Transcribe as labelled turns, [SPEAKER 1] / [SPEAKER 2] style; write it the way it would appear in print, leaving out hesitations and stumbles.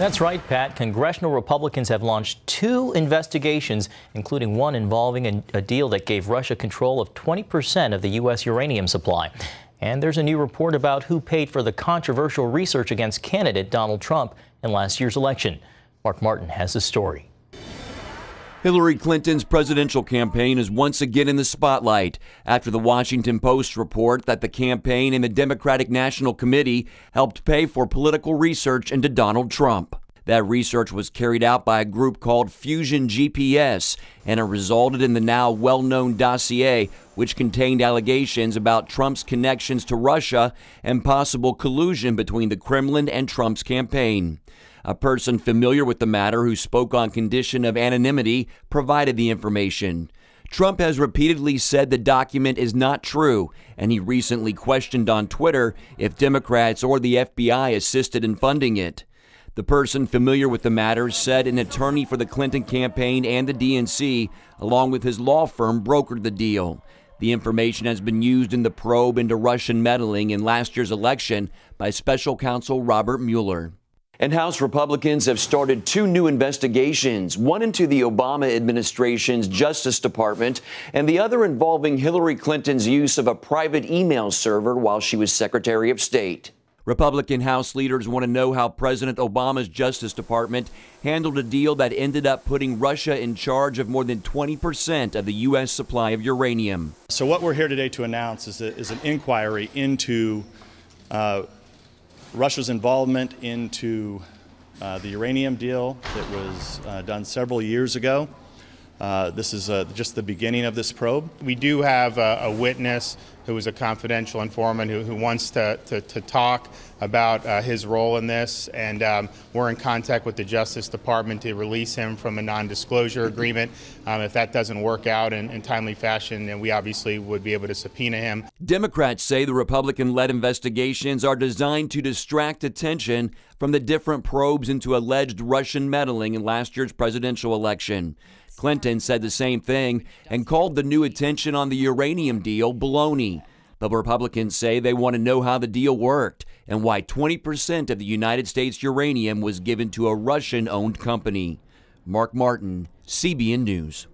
[SPEAKER 1] That's right, Pat. Congressional Republicans have launched 2 investigations, including one involving a deal that gave Russia control of 20% of the U.S. uranium supply. And there's a new report about who paid for the controversial research against candidate Donald Trump in last year's election. Mark Martin has the story.
[SPEAKER 2] Hillary Clinton's presidential campaign is once again in the spotlight after the Washington Post report that the campaign and the Democratic National Committee helped pay for political research into Donald Trump. That research was carried out by a group called Fusion GPS, and it resulted in the now well-known dossier, which contained allegations about Trump's connections to Russia and possible collusion between the Kremlin and Trump's campaign. A person familiar with the matter who spoke on condition of anonymity provided the information. Trump has repeatedly said the document is not true, and he recently questioned on Twitter if Democrats or the FBI assisted in funding it. The person familiar with the matter said an attorney for the Clinton campaign and the DNC, along with his law firm, brokered the deal. The information has been used in the probe into Russian meddling in last year's election by special counsel Robert Mueller. And House Republicans have started 2 new investigations, one into the Obama administration's Justice Department and the other involving Hillary Clinton's use of a private email server while she was Secretary of State. Republican House leaders want to know how President Obama's Justice Department handled a deal that ended up putting Russia in charge of more than 20% of the U.S. supply of uranium.
[SPEAKER 3] So what we're here today to announce is an inquiry into Russia's involvement into the uranium deal that was done several years ago. This is just the beginning of this probe.
[SPEAKER 4] We do have a witness who is a confidential informant who wants to talk about his role in this, and we're in contact with the Justice Department to release him from a non-disclosure agreement. If that doesn't work out in timely fashion, then we obviously would be able to subpoena him.
[SPEAKER 2] Democrats say the Republican-led investigations are designed to distract attention from the different probes into alleged Russian meddling in last year's presidential election. Clinton said the same thing and called the new attention on the uranium deal baloney. But Republicans say they want to know how the deal worked and why 20% of the United States uranium was given to a Russian-owned company. Mark Martin, CBN News.